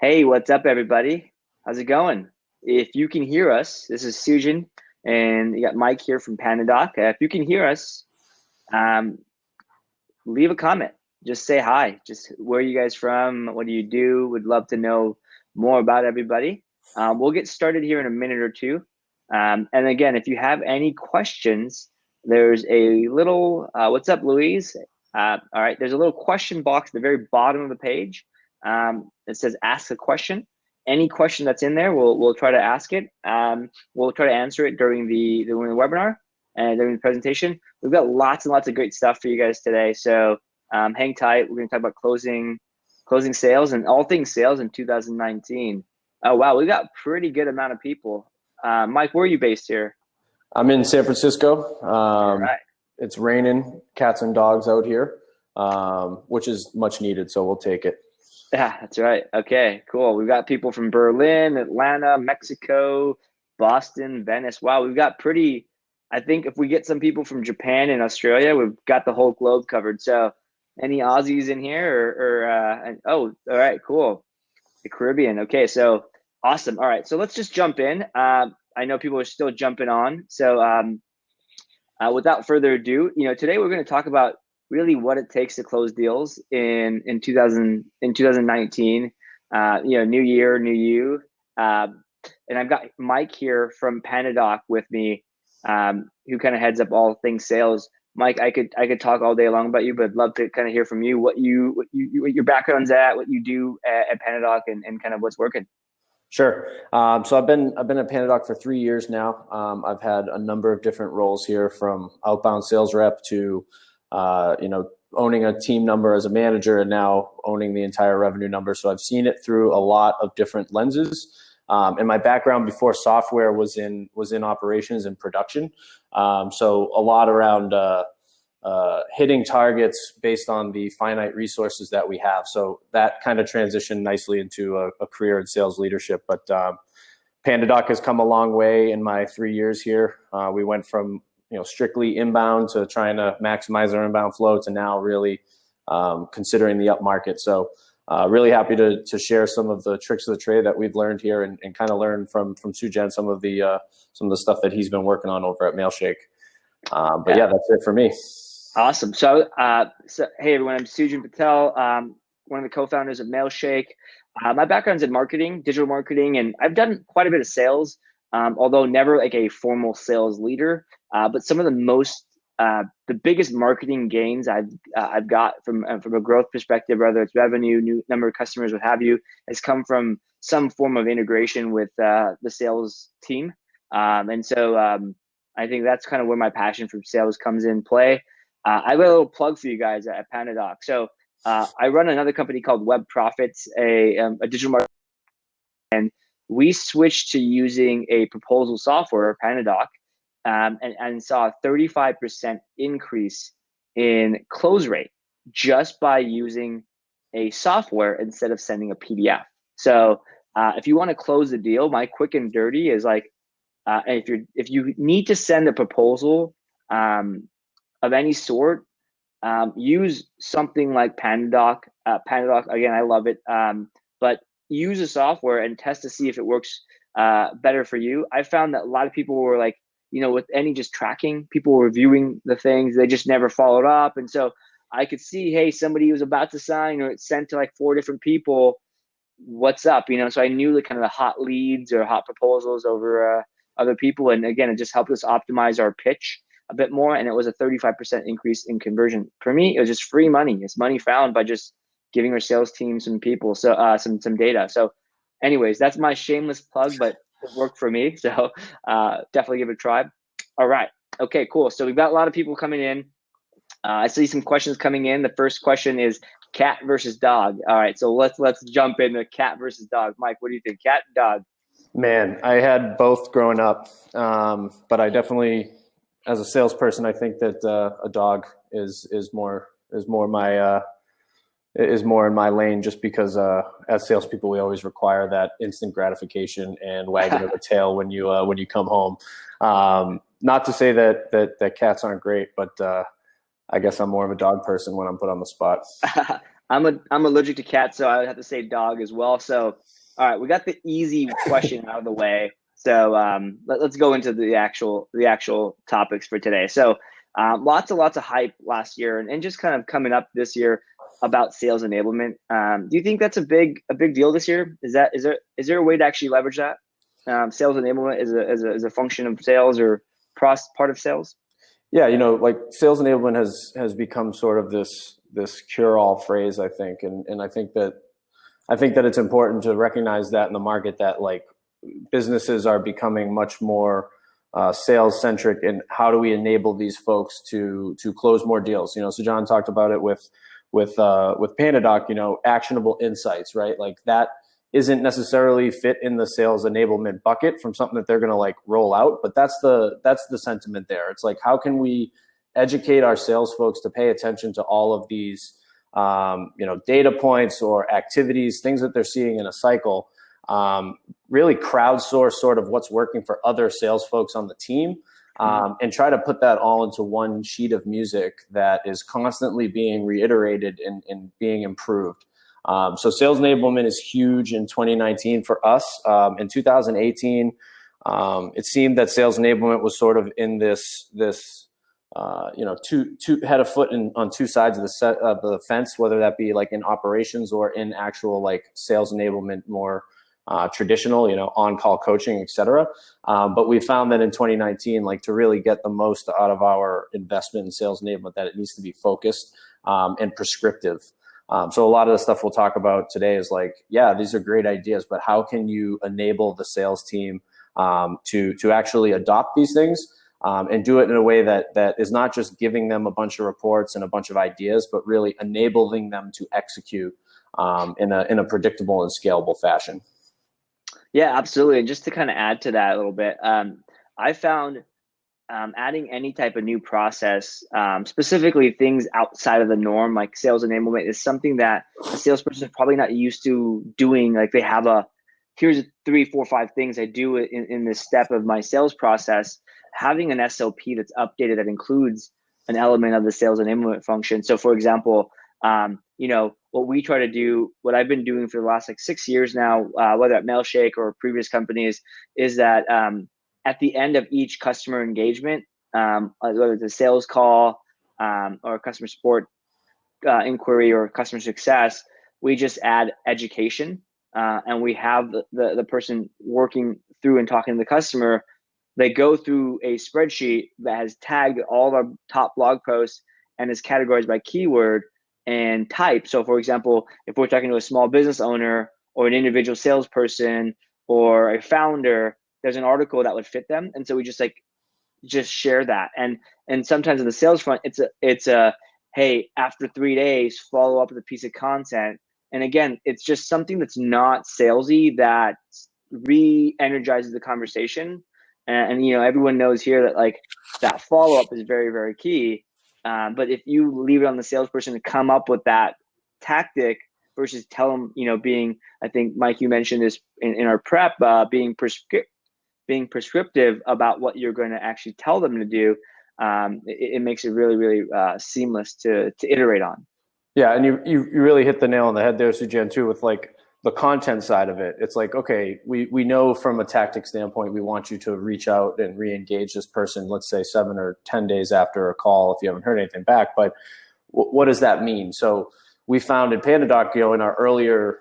Hey, what's up, everybody? How's it going? If you can hear us, this is Susan, and you got Mike here from Panadoc. If you can hear us, um, leave a comment. Just say hi. Just where are you guys from? What do you do? Would love to know more about everybody. We'll get started here in a minute or two. And again, if you have any questions, there's a little, what's up, Louise? All right, there's a little question box at the very bottom of the page. It says ask a question. Any question that's in there, we'll try to ask it. We'll try to answer it during the webinar and during the presentation. We've got lots and lots of great stuff for you guys today. So hang tight. We're going to talk about closing sales and all things sales in 2019. Oh, wow. We've got pretty good amount of people. Mike, where are you based here? I'm in San Francisco. All right. It's raining cats and dogs out here, which is much needed, so we'll take it. Yeah, that's right. Okay, cool. We've got people from Berlin, Atlanta, Mexico, Boston, Venice. Wow, we've got pretty, I think if we get some people from Japan and Australia, we've got the whole globe covered. So any Aussies in here oh, all right, cool. The Caribbean. Okay, so awesome. All right, so let's just jump in. I know people are still jumping on. So without further ado, today we're going to talk about really what it takes to close deals in 2019. New year, new you. And I've got Mike here from Panadoc with me, who kind of heads up all things sales. Mike, I could talk all day long about you, but I'd love to kind of hear from you what your background's at, what you do at Panadoc, and kind of what's working. Sure. So I've been at Panadoc for 3 years now. I've had a number of different roles here, from outbound sales rep to owning a team number as a manager, and now owning the entire revenue number. So I've seen it through a lot of different lenses. And my background before software was in operations and production. So a lot around hitting targets based on the finite resources that we have. So that kind of transitioned nicely into a career in sales leadership. But Panadoc has come a long way in my 3 years here. We went from strictly inbound to trying to maximize our inbound flow to now really considering the upmarket. So really happy to share some of the tricks of the trade that we've learned here, and kind of learn from Sujan some of the stuff that he's been working on over at Mailshake. But yeah, that's it for me. Awesome. So hey everyone, I'm Susie Patel, one of the co-founders of Mailshake. My background's in marketing, digital marketing, and I've done quite a bit of sales, although never like a formal sales leader. But some of the biggest marketing gains I've got from a growth perspective, whether it's revenue, new number of customers, what have you, has come from some form of integration with the sales team. And so I think that's kind of where my passion for sales comes in play. I have a little plug for you guys at Panadoc. So I run another company called Web Profits, a digital marketing, and we switched to using a proposal software, Panadoc, and saw a 35% increase in close rate just by using a software instead of sending a PDF. So if you want to close the deal, my quick and dirty is like, if you need to send a proposal of any sort, use something like Panadoc. Panadoc, again, I love it, but use a software and test to see if it works better for you. I found that a lot of people were like, with any just tracking, people were reviewing the things, they just never followed up. And so I could see, hey, somebody was about to sign, or it's sent to like 4 different people. What's up? So I knew the kind of the hot leads or hot proposals over other people. And again, it just helped us optimize our pitch a bit more. And it was a 35% increase in conversion. For me, it was just free money. It's money found by just giving our sales team some people, so some data. So anyways, that's my shameless plug, but it worked for me. So definitely give it a try. All right. Okay, cool. So we've got a lot of people coming in. I see some questions coming in. The first question is cat versus dog. All right. So let's jump into cat versus dog. Mike, what do you think? Cat, dog? Man, I had both growing up. But I definitely, as a salesperson, I think that a dog is more in my lane, just because as salespeople, we always require that instant gratification and wagging of the tail when you come home. Not to say that cats aren't great, but I guess I'm more of a dog person when I'm put on the spot. I'm allergic to cats, so I would have to say dog as well. So, all right, we got the easy question out of the way. So let's go into the actual topics for today. So lots of hype last year, and just kind of coming up this year about sales enablement. Do you think that's a big deal this year? Is there a way to actually leverage that? Sales enablement is a function of sales or part of sales. Yeah, like sales enablement has become sort of this cure-all phrase, I think, and I think that it's important to recognize that in the market that like businesses are becoming much more sales centric, and how do we enable these folks to close more deals? So John talked about it with PandaDoc, actionable insights, right? Like that isn't necessarily fit in the sales enablement bucket from something that they're going to like roll out, but that's the sentiment there. It's like, how can we educate our sales folks to pay attention to all of these data points or activities, things that they're seeing in a cycle, really crowdsource sort of what's working for other sales folks on the team, and try to put that all into one sheet of music that is constantly being reiterated and being improved. So sales enablement is huge in 2019 for us. In 2018, it seemed that sales enablement was sort of in this two had a foot on two sides of the fence, whether that be like in operations or in actual like sales enablement, more traditional, on-call coaching, et cetera. But we found that in 2019, like to really get the most out of our investment in sales enablement, that it needs to be focused and prescriptive. So a lot of the stuff we'll talk about today is like, yeah, these are great ideas, but how can you enable the sales team to actually adopt these things and do it in a way that is not just giving them a bunch of reports and a bunch of ideas, but really enabling them to execute in a predictable and scalable fashion. Yeah, absolutely. And just to kind of add to that a little bit, I found adding any type of new process, specifically things outside of the norm, like sales enablement, is something that a salesperson is probably not used to doing. Like they have here's 3, 4, 5 things I do in this step of my sales process. Having an SOP that's updated that includes an element of the sales enablement function. So, for example, what we try to do, what I've been doing for the last like 6 years now, whether at Mailshake or previous companies, is that at the end of each customer engagement, whether it's a sales call or a customer support inquiry or customer success, we just add education, and we have the person working through and talking to the customer. They go through a spreadsheet that has tagged all of our top blog posts and is categorized by keyword and type. So, for example, if we're talking to a small business owner or an individual salesperson or a founder, there's an article that would fit them, and so we just share that. And sometimes in the sales front, it's a hey, after 3 days, follow up with a piece of content. And again, it's just something that's not salesy, that re-energizes the conversation. And everyone knows here that like that follow up is very, very key. But if you leave it on the salesperson to come up with that tactic versus tell them, being, I think Mike, you mentioned this in our prep, being prescriptive about what you're going to actually tell them to do, it makes it really, really seamless to iterate on. Yeah, and you really hit the nail on the head there, Sujan, too, with like the content side of it. It's like, okay, we know from a tactic standpoint, we want you to reach out and re-engage this person, let's say 7 or 10 days after a call if you haven't heard anything back. But what does that mean? So we found in PandaDoc, in our earlier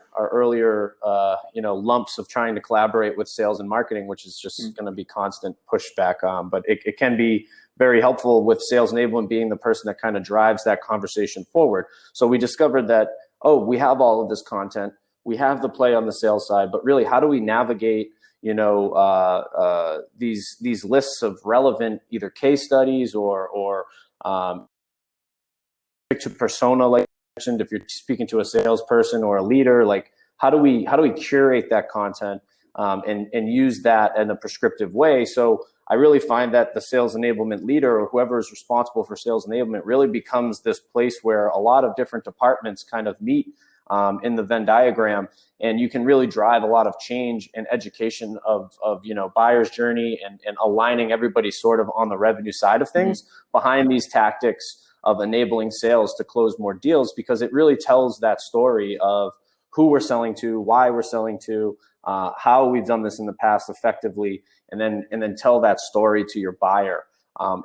lumps of trying to collaborate with sales and marketing, which is just going to be constant pushback on, but it can be very helpful with sales enablement being the person that kind of drives that conversation forward. So we discovered that, we have all of this content, we have the play on the sales side, but really, how do we navigate, these lists of relevant either case studies or to persona, like I mentioned, if you're speaking to a salesperson or a leader, like how do we curate that content and use that in a prescriptive way? So I really find that the sales enablement leader or whoever is responsible for sales enablement really becomes this place where a lot of different departments kind of meet in the Venn diagram, and you can really drive a lot of change and education of buyer's journey and aligning everybody sort of on the revenue side of things behind these tactics of enabling sales to close more deals, because it really tells that story of who we're selling to, why we're selling to, how we've done this in the past effectively, and then tell that story to your buyer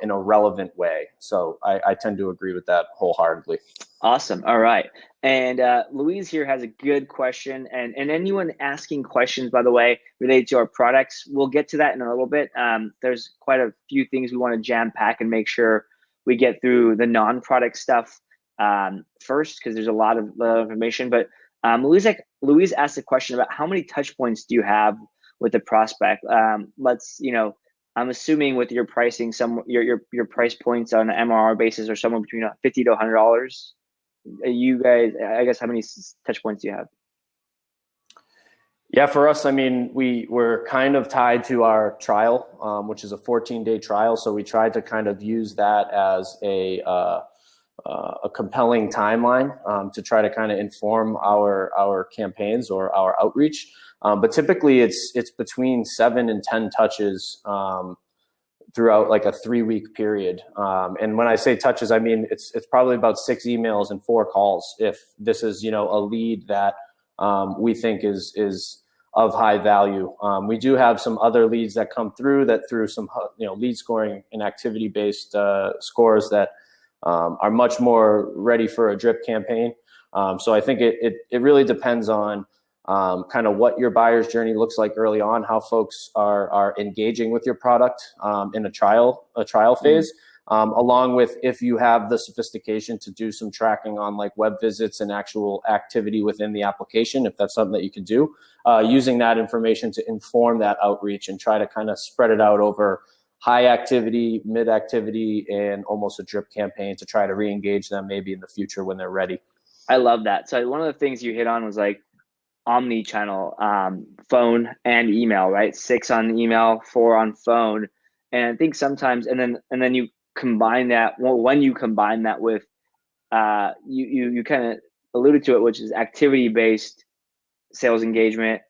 in a relevant way. So I tend to agree with that wholeheartedly. Awesome. All right. And Louise here has a good question. And anyone asking questions, by the way, related to our products, we'll get to that in a little bit. There's quite a few things we want to jam pack and make sure we get through the non-product stuff first, because there's a lot of information. But Louise asked a question about how many touch points do you have with the prospect? I'm assuming with your pricing, your price points on an MRR basis are somewhere between $50 to $100. You guys, I guess, how many touch points do you have? Yeah, for us, I mean, we're kind of tied to our trial, which is a 14-day trial. So we tried to kind of use that as a compelling timeline to try to kind of inform our campaigns or our outreach. But typically, it's between 7 and 10 touches throughout like a 3-week period. And when I say touches, I mean it's probably about 6 emails and 4 calls if this is, you know, a lead that we think is of high value. We do have some other leads that come through that through some, you know, lead scoring and activity based scores that are much more ready for a drip campaign. So I think it really depends on kind of what your buyer's journey looks like early on, how folks are engaging with your product in a trial phase, along with if you have the sophistication to do some tracking on like web visits and actual activity within the application, if that's something that you can do, using that information to inform that outreach and try to kind of spread it out over high activity, mid activity, and almost a drip campaign to try to re-engage them maybe in the future when they're ready. I love that. So one of the things you hit on was like omni-channel, phone and email, right? 6 on email, 4 on phone. And I think sometimes, and then you combine that, well, when you combine that with, you kind of alluded to it, which is activity-based sales engagement,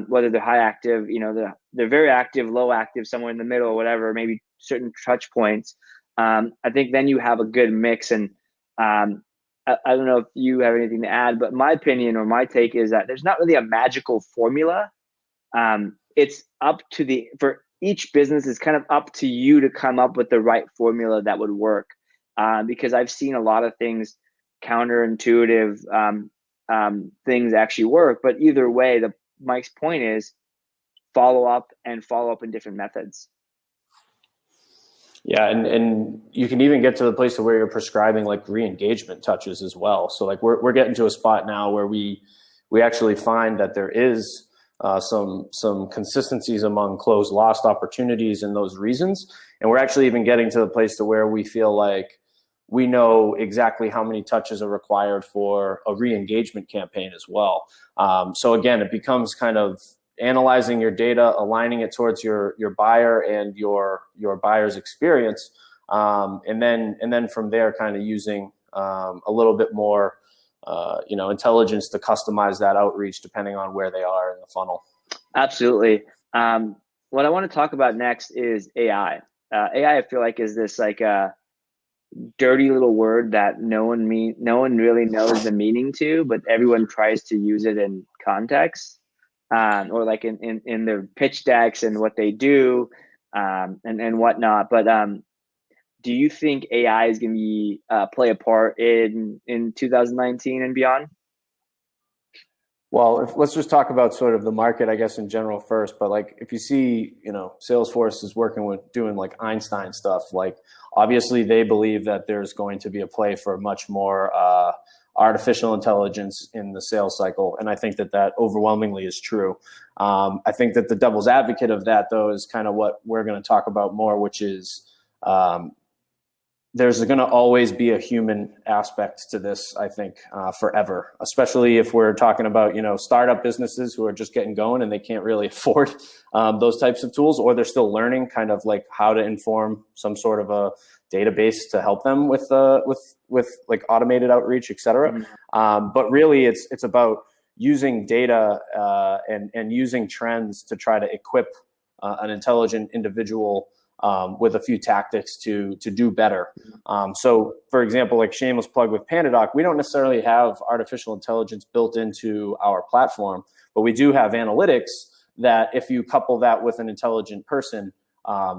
whether they're high active, you know, they're very active, low active, somewhere in the middle, or whatever, maybe certain touch points. I think then you have a good mix. And I don't know if you have anything to add, but my opinion or my take is that there's not really a magical formula. It's up to for each business, it's kind of up to you to come up with the right formula that would work. Because I've seen a lot of things, counterintuitive things actually work. But either way, Mike's point is follow up in different methods. Yeah, and you can even get to the place where you're prescribing like re-engagement touches as well. So like we're getting to a spot now where we actually find that there is some consistencies among closed lost opportunities and those reasons, and we're actually even getting to the place to where we feel like we know exactly how many touches are required for a re-engagement campaign as well. So again, it becomes kind of analyzing your data, aligning it towards your buyer and your buyer's experience, and then from there, kind of using a little bit more, intelligence to customize that outreach depending on where they are in the funnel. Absolutely. What I want to talk about next is AI. AI, I feel like, is this like a dirty little word that no one really knows the meaning to, but everyone tries to use it in context. Or like in their pitch decks and what they do, and whatnot. But do you think AI is going to play a part in 2019 and beyond? Well, let's just talk about sort of the market, I guess, in general first. But like, if you see, Salesforce is working with doing like Einstein stuff, like obviously they believe that there's going to be a play for much more artificial intelligence in the sales cycle. And I think that overwhelmingly is true. I think that the devil's advocate of that, though, is kind of what we're going to talk about more, which is there's going to always be a human aspect to this, I think, forever, especially if we're talking about, startup businesses who are just getting going and they can't really afford those types of tools, or they're still learning kind of like how to inform some sort of a database to help them with like automated outreach, et cetera. Mm-hmm. But really it's about using data and using trends to try to equip an intelligent individual with a few tactics to do better. So, for example, like shameless plug with PandaDoc, we don't necessarily have artificial intelligence built into our platform, but we do have analytics that if you couple that with an intelligent person,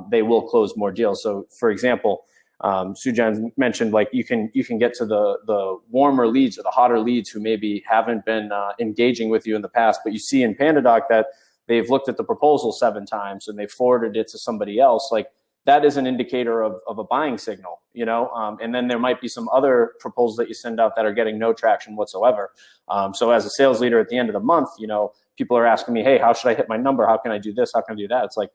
they will close more deals. So, for example, Sujan mentioned like you can get to the warmer leads or the hotter leads who maybe haven't been engaging with you in the past, but you see in PandaDoc that they've looked at the proposal 7 times and they've forwarded it to somebody else. Like that is an indicator of a buying signal, you know. And then there might be some other proposals that you send out that are getting no traction whatsoever. So as a sales leader at the end of the month, you know, people are asking me, hey, how should I hit my number? How can I do this? How can I do that? It's like,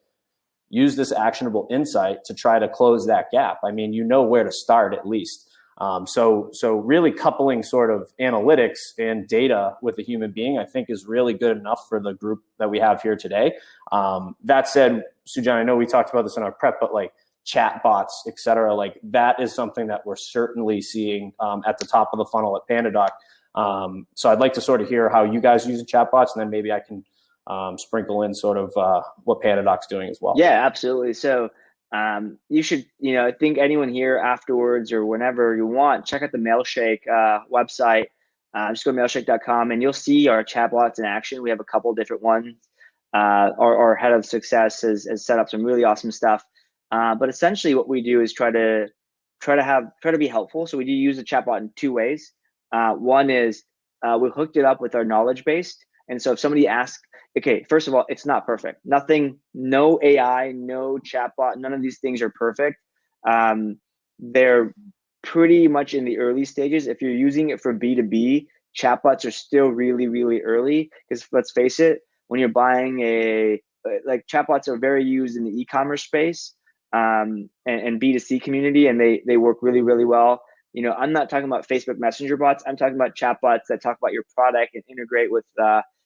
use this actionable insight to try to close that gap. I mean, you know where to start at least. So really coupling sort of analytics and data with a human being, I think is really good enough for the group that we have here today. That said, Sujan, I know we talked about this in our prep, but like chat bots, et cetera, like that is something that we're certainly seeing at the top of the funnel at PandaDoc. So I'd like to sort of hear how you guys use chat bots, and then maybe I can sprinkle in sort of what PandaDoc's doing as well. Yeah, absolutely. So you should, you know, I think anyone here afterwards or whenever you want, check out the Mailshake website. Just go to mailshake.com and you'll see our chatbots in action. We have a couple different ones. Our head of success has set up some really awesome stuff. But essentially what we do is try to be helpful. So we do use the chatbot in 2 ways. One is we hooked it up with our knowledge base. And so if somebody asks, okay, first of all, it's not perfect. Nothing, no AI, no chatbot, none of these things are perfect. They're pretty much in the early stages. If you're using it for B2B, chatbots are still really, really early because let's face it, when you're buying like chatbots are very used in the e-commerce space and B2C community, and they work really, really well. You know, I'm not talking about Facebook Messenger bots. I'm talking about chatbots that talk about your product and integrate with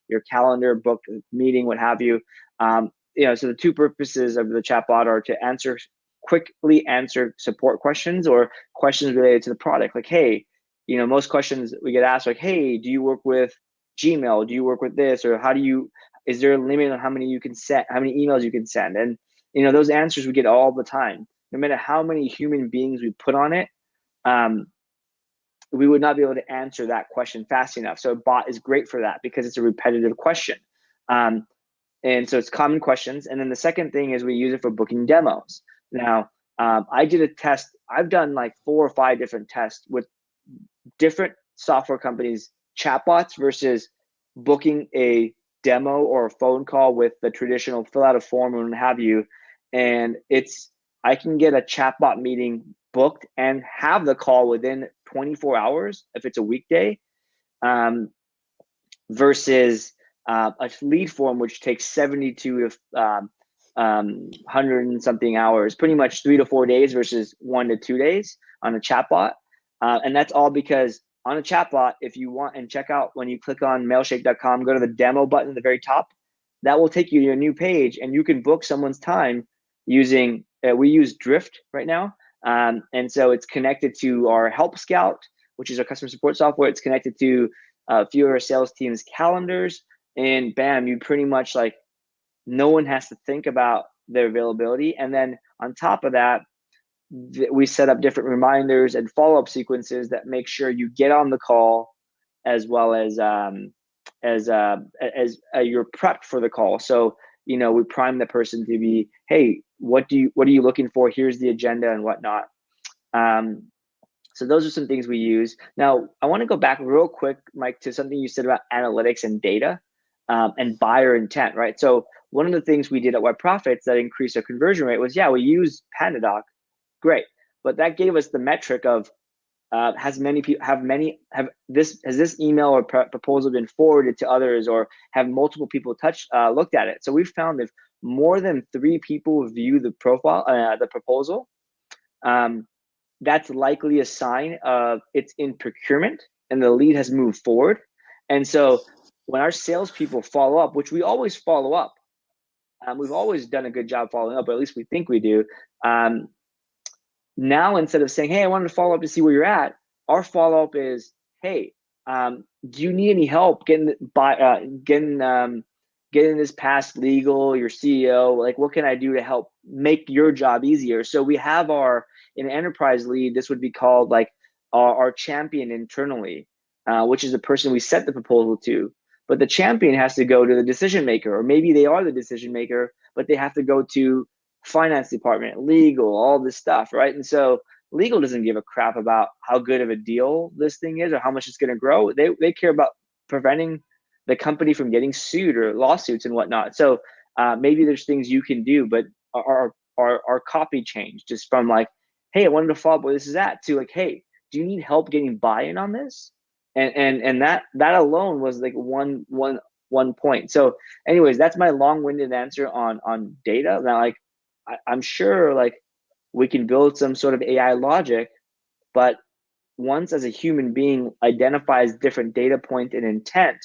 your calendar, book meeting, what have you. You know, so the 2 purposes of the chatbot are to quickly answer support questions or questions related to the product. Like, hey, you know, most questions we get asked like, hey, do you work with Gmail? Do you work with this? Or is there a limit on how many emails you can send? And, you know, those answers we get all the time. No matter how many human beings we put on it, we would not be able to answer that question fast enough. So a bot is great for that because it's a repetitive question. And so it's common questions. And then the second thing is we use it for booking demos. Now, I did a test. I've done like 4 or 5 different tests with different software companies, chatbots versus booking a demo or a phone call with the traditional fill out a form and what have you. And I can get a chatbot meeting booked and have the call within 24 hours if it's a weekday, versus a lead form which takes 72 to 100 and something hours, pretty much 3 to 4 days versus 1 to 2 days on a chatbot. And that's all because on a chatbot, if you want, and check out when you click on mailshake.com, go to the demo button at the very top, that will take you to a new page and you can book someone's time using, we use Drift right now. And so it's connected to our Help Scout, which is our customer support software. It's connected to a few of our sales teams' calendars, and bam, you pretty much like no one has to think about their availability. And then on top of that, we set up different reminders and follow-up sequences that make sure you get on the call as well as you're prepped for the call. So, you know, we prime the person to be, hey, what are you looking for? Here's the agenda and whatnot. So those are some things we use. Now, I want to go back real quick, Mike, to something you said about analytics and data and buyer intent, right? So one of the things we did at Web Profits that increased our conversion rate was, we use PandaDoc, great, but that gave us the metric of has this email or proposal been forwarded to others, or have multiple people looked at it? So we found if more than 3 people view the proposal, that's likely a sign of it's in procurement and the lead has moved forward. And so when our salespeople follow up, which we always follow up, we've always done a good job following up, or at least we think we do. Now, instead of saying, hey, I wanted to follow up to see where you're at, our follow-up is, hey, do you need any help getting getting this past legal, your CEO, like what can I do to help make your job easier? So we have in enterprise lead, this would be called like our champion internally, which is the person we set the proposal to. But the champion has to go to the decision maker, or maybe they are the decision maker, but they have to go to finance department, legal, all this stuff, right? And so legal doesn't give a crap about how good of a deal this thing is or how much it's going to grow. They care about preventing the company from getting sued or lawsuits and whatnot. So maybe there's things you can do, but our copy changed just from like, hey, I wanted to follow up where this is at, to like, hey, do you need help getting buy-in on this? And that alone was like one point. So anyways, that's my long-winded answer on data. Now, like I'm sure like we can build some sort of AI logic, but once as a human being identifies different data point and intent,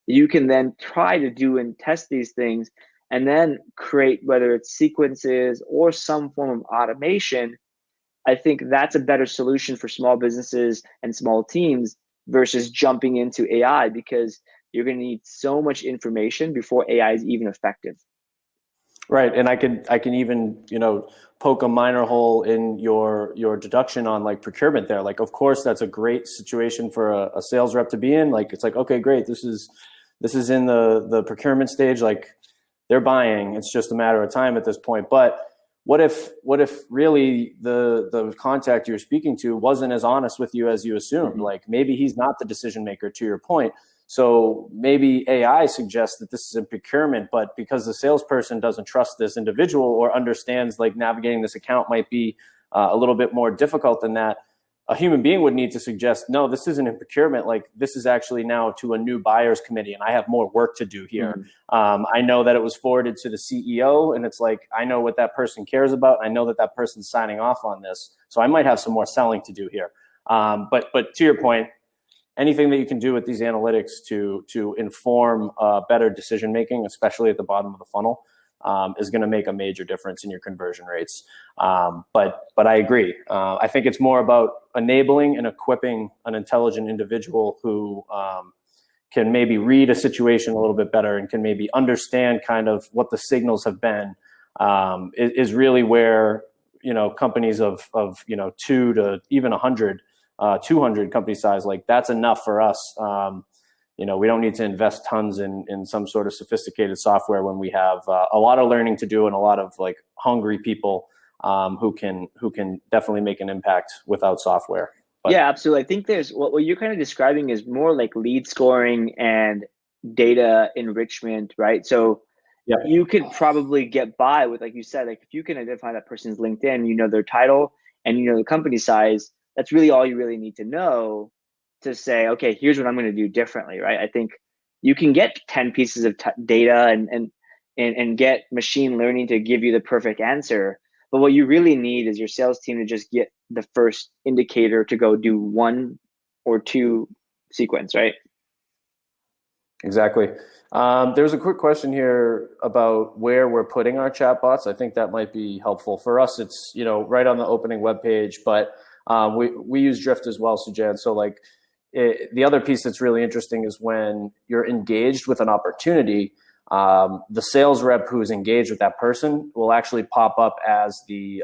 you can then try to do and test these things and then create, whether it's sequences or some form of automation. I think that's a better solution for small businesses and small teams versus jumping into AI, because you're going to need so much information before AI is even effective. Right, and I can even poke a minor hole in your deduction on like procurement there. Like, of course, that's a great situation for a sales rep to be in. Like, it's like, okay, great, this is in the procurement stage. Like, they're buying. It's just a matter of time at this point. But what if really the contact you're speaking to wasn't as honest with you as you assumed? Mm-hmm. Like, maybe he's not the decision maker, to your point. So maybe AI suggests that this is in procurement, but because the salesperson doesn't trust this individual or understands like navigating this account might be a little bit more difficult than that, a human being would need to suggest, no, this isn't in procurement. Like, this is actually now to a new buyers committee, and I have more work to do here. Mm-hmm. I know that it was forwarded to the CEO, and it's like, I know what that person cares about. I know that that person's signing off on this. So I might have some more selling to do here. But to your point, anything that you can do with these analytics to inform better decision making, especially at the bottom of the funnel, is going to make a major difference in your conversion rates. But I agree. I think it's more about enabling and equipping an intelligent individual who can maybe read a situation a little bit better and can maybe understand kind of what the signals have been. Is really where companies of 2 to even 100. 200 company size, like that's enough for us. We don't need to invest tons in some sort of sophisticated software when we have a lot of learning to do and a lot of like hungry people who can definitely make an impact without software. But yeah, absolutely. I think there's what you're kind of describing is more like lead scoring and data enrichment, right? So yeah, you could probably get by with, like you said, like if you can identify that person's LinkedIn, their title and the company size. That's really all you really need to know to say, okay, here's what I'm going to do differently, right? I think you can get 10 pieces of data and get machine learning to give you the perfect answer. But what you really need is your sales team to just get the first indicator to go do 1 or 2 sequence, right? Exactly. There's a quick question here about where we're putting our chatbots. I think that might be helpful for us. It's, right on the opening webpage, but we use Drift as well, Sujan. So like the other piece that's really interesting is when you're engaged with an opportunity, the sales rep who's engaged with that person will actually pop up as the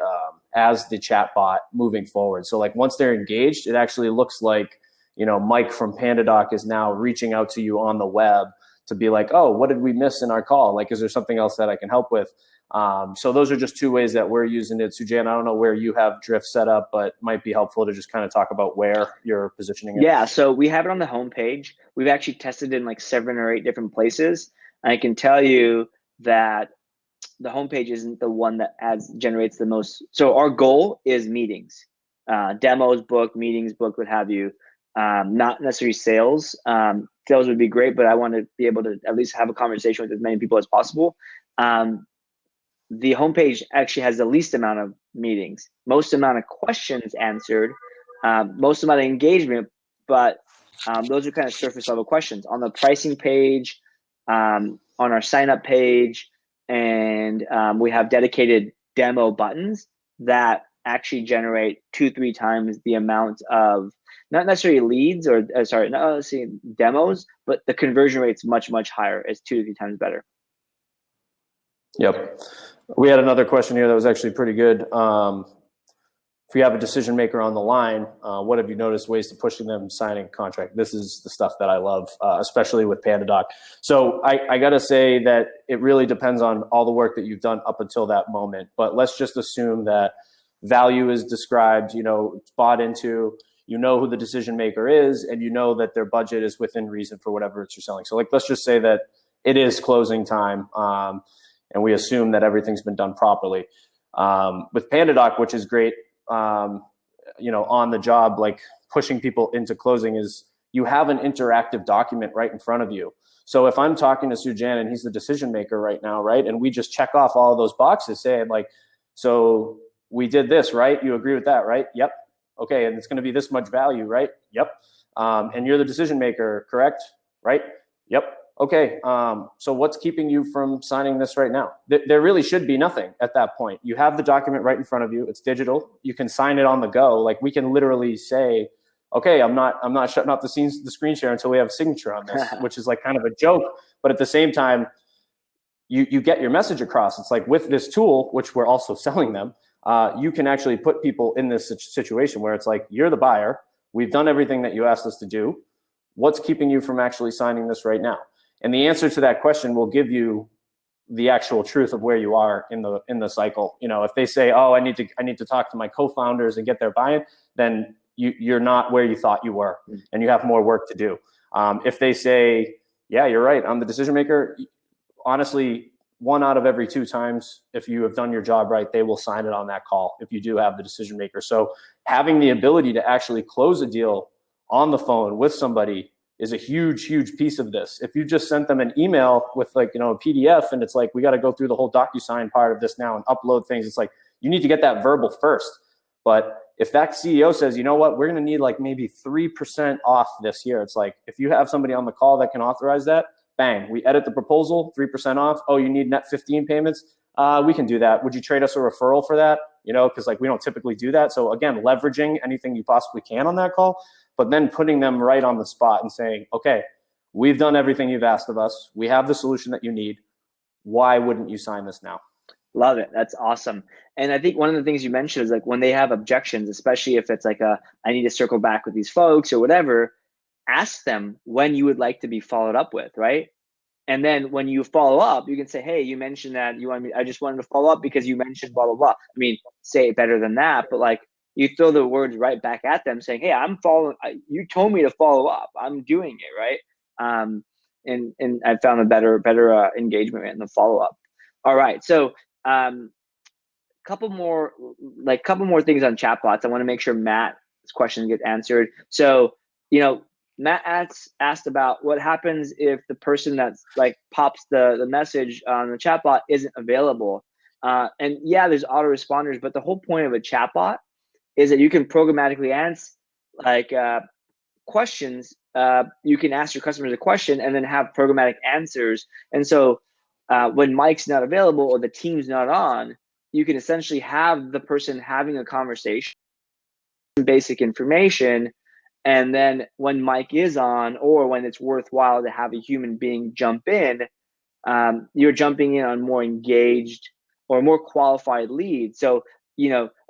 chatbot moving forward. So like once they're engaged, it actually looks like, Mike from PandaDoc is now reaching out to you on the web to be like, oh, what did we miss in our call? Like, is there something else that I can help with? So those are just 2 ways that we're using it. Sujan, I don't know where you have Drift set up, but might be helpful to just kind of talk about where you're positioning it. Yeah, so we have it on the homepage. We've actually tested it in like 7 or 8 different places. And I can tell you that the homepage isn't the one that generates the most. So our goal is meetings, demos book, meetings book, what have you. Not necessarily sales. Sales would be great, but I want to be able to at least have a conversation with as many people as possible. The homepage actually has the least amount of meetings, most amount of questions answered, most amount of engagement, but those are kind of surface level questions. On the pricing page, on our sign up page, and we have dedicated demo buttons that actually generate 2-3 times the amount of, not necessarily leads demos, but the conversion rate's much, much higher. It's 2 to 3 times better. Yep. We had another question here that was actually pretty good. If you have a decision maker on the line, what have you noticed ways to pushing them signing a contract? This is the stuff that I love, especially with PandaDoc. So I got to say that it really depends on all the work that you've done up until that moment. But let's just assume that value is described, it's bought into, who the decision maker is, and that their budget is within reason for whatever it's you're selling. So let's just say that it is closing time, and we assume that everything's been done properly. With PandaDoc, which is great, on the job, like pushing people into closing, is you have an interactive document right in front of you. So if I'm talking to Sujan and he's the decision maker right now, right, and we just check off all of those boxes, saying like, so we did this, right? You agree with that, right? Yep. Okay, and it's going to be this much value, right? Yep. And you're the decision maker, correct? Right? Yep. Okay, so what's keeping you from signing this right now? There really should be nothing at that point. You have the document right in front of you. It's digital. You can sign it on the go. Like we can literally say, okay, I'm not shutting off the screen share until we have a signature on this, which is like kind of a joke. But at the same time, you get your message across. It's like with this tool, which we're also selling them, you can actually put people in this situation where it's like, you're the buyer. We've done everything that you asked us to do. What's keeping you from actually signing this right now? And the answer to that question will give you the actual truth of where you are in the cycle. If they say, "Oh, I need to talk to my co-founders and get their buy-in," then you're not where you thought you were, and you have more work to do. If they say, "Yeah, you're right, I'm the decision maker," honestly, 1 out of every 2 times, if you have done your job right, they will sign it on that call if you do have the decision maker. So having the ability to actually close a deal on the phone with somebody is a huge, huge piece of this. If you just sent them an email with a PDF and it's like, we got to go through the whole DocuSign part of this now and upload things, it's like, you need to get that verbal first. But if that CEO says, you know what, we're going to need like maybe 3% off this year, it's like, if you have somebody on the call that can authorize that, bang, we edit the proposal, 3% off. Oh, you need net 15 payments? We can do that. Would you trade us a referral for that? Because like we don't typically do that. So again, leveraging anything you possibly can on that call, but then putting them right on the spot and saying, okay, we've done everything you've asked of us. We have the solution that you need. Why wouldn't you sign this now? Love it. That's awesome. And I think one of the things you mentioned is like when they have objections, especially if it's like I need to circle back with these folks or whatever, ask them when you would like to be followed up with, right? And then when you follow up, you can say, hey, you mentioned that I just wanted to follow up because you mentioned blah, blah, blah. I mean, say it better than that, but like you throw the words right back at them saying, hey, I'm following, you told me to follow up. I'm doing it, right? And I found a better engagement in the follow-up. All right, so couple more things on chatbots. I want to make sure Matt's question gets answered. So, Matt asked about what happens if the person that's like pops the message on the chatbot isn't available. And yeah, there's autoresponders, but the whole point of a chatbot is that you can programmatically answer like questions. You can ask your customers a question and then have programmatic answers. And so when Mike's not available or the team's not on, you can essentially have the person having a conversation, basic information, and then when Mike is on or when it's worthwhile to have a human being jump in, you're jumping in on more engaged or more qualified leads. So,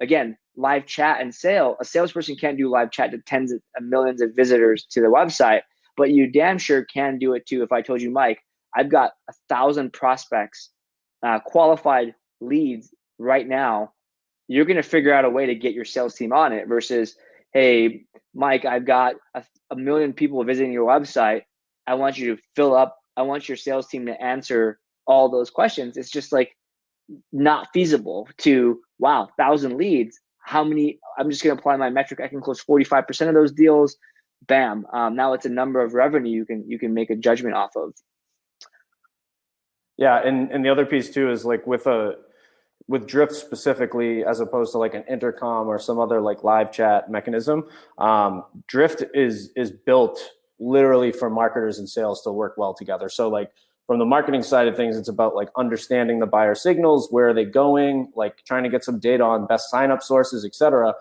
again, live chat and a salesperson can't do live chat to tens of millions of visitors to the website, but you damn sure can do it too. If I told you, Mike, I've got 1,000 prospects, qualified leads right now, you're going to figure out a way to get your sales team on it versus, hey, Mike, I've got a million people visiting your website. I want you to fill up. I want your sales team to answer all those questions. It's just like not feasible to, wow, 1,000 leads. How many? I'm just going to apply my metric. I can close 45% of those deals. Bam. Now it's a number of revenue you can make a judgment off of. Yeah, and the other piece too is like with Drift specifically, as opposed to like an intercom or some other like live chat mechanism, Drift is built literally for marketers and sales to work well together. So like from the marketing side of things, it's about like understanding the buyer signals, where are they going, like trying to get some data on best sign-up sources, et cetera.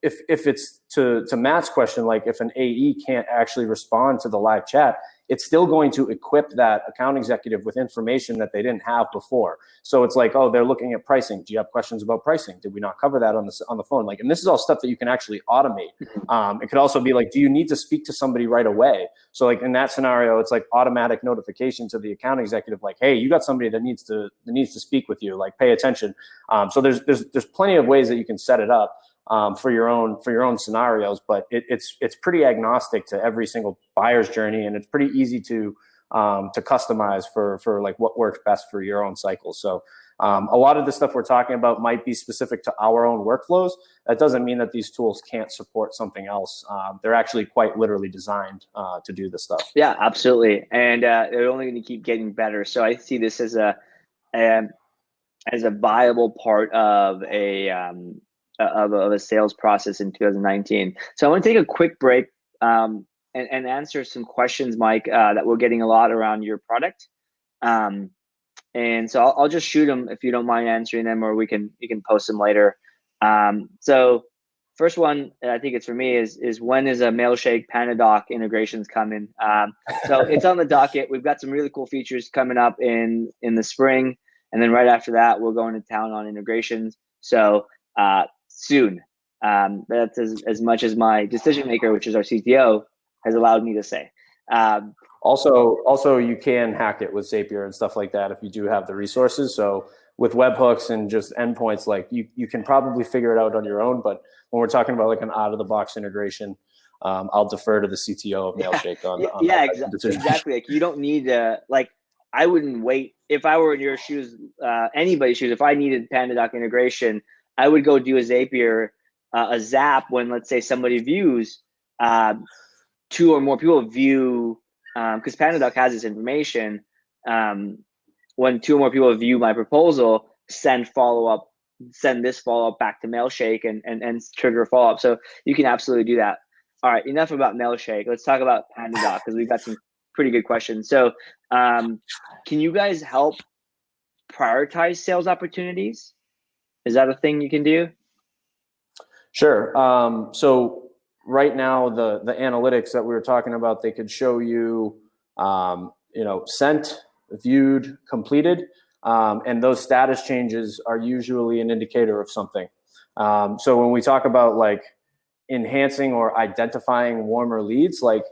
If it's to Matt's question, like if an AE can't actually respond to the live chat, it's still going to equip that account executive with information that they didn't have before. So it's like, oh, they're looking at pricing. Do you have questions about pricing? Did we not cover that on the phone? Like, and this is all stuff that you can actually automate. It could also be like, do you need to speak to somebody right away? So like in that scenario, it's like automatic notification to the account executive, like, hey, you got somebody that needs to speak with you, like pay attention. So there's plenty of ways that you can set it up for your own scenarios, but it's pretty agnostic to every single buyer's journey, and it's pretty easy to customize for like what works best for your own cycle. So a lot of the stuff we're talking about might be specific to our own workflows. That doesn't mean that these tools can't support something else. They're actually quite literally designed to do this stuff. Yeah, absolutely, and they're only going to keep getting better. So I see this as a viable part of a sales process in 2019. So I want to take a quick break and answer some questions, Mike, that we're getting a lot around your product. And so I'll just shoot them if you don't mind answering them, or you can post them later. So first one, I think it's for me, is when is a Mailshake PandaDoc integrations coming? So it's on the docket. We've got some really cool features coming up in the spring. And then right after that, we'll go into town on integrations. So soon. That's as much as my decision maker, which is our CTO, has allowed me to say. Also, you can hack it with Zapier and stuff like that if you do have the resources. So with webhooks and just endpoints, like you can probably figure it out on your own. But when we're talking about like an out-of-the-box integration, I'll defer to the CTO of Mailshake on exactly. Like you don't need to, like, I wouldn't wait. If I were in your shoes, anybody's shoes, if I needed PandaDoc integration, I would go do a Zapier, a Zap when, let's say, somebody views, 2 or more people view, because PandaDoc has this information. When 2 or more people view my proposal, send this follow-up back to Mailshake and trigger a follow-up. So you can absolutely do that. All right, enough about Mailshake. Let's talk about PandaDoc, because we've got some pretty good questions. So can you guys help prioritize sales opportunities? Is that a thing you can do? Sure. So right now, the analytics that we were talking about, they could show you, sent, viewed, completed, and those status changes are usually an indicator of something. So when we talk about like enhancing or identifying warmer leads, like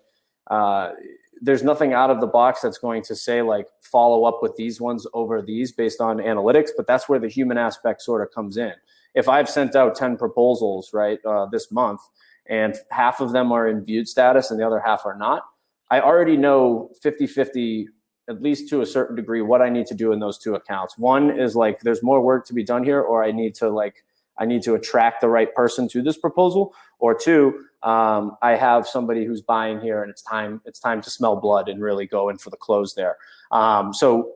there's nothing out of the box that's going to say like follow up with these ones over these based on analytics, but that's where the human aspect sort of comes in. If I've sent out 10 proposals, right, this month, and half of them are in viewed status and the other half are not, I already know 50-50, at least to a certain degree, what I need to do in those 2 accounts. One is like, there's more work to be done here, or I need to attract the right person to this proposal, or 2, I have somebody who's buying here and it's time to smell blood and really go in for the close there. So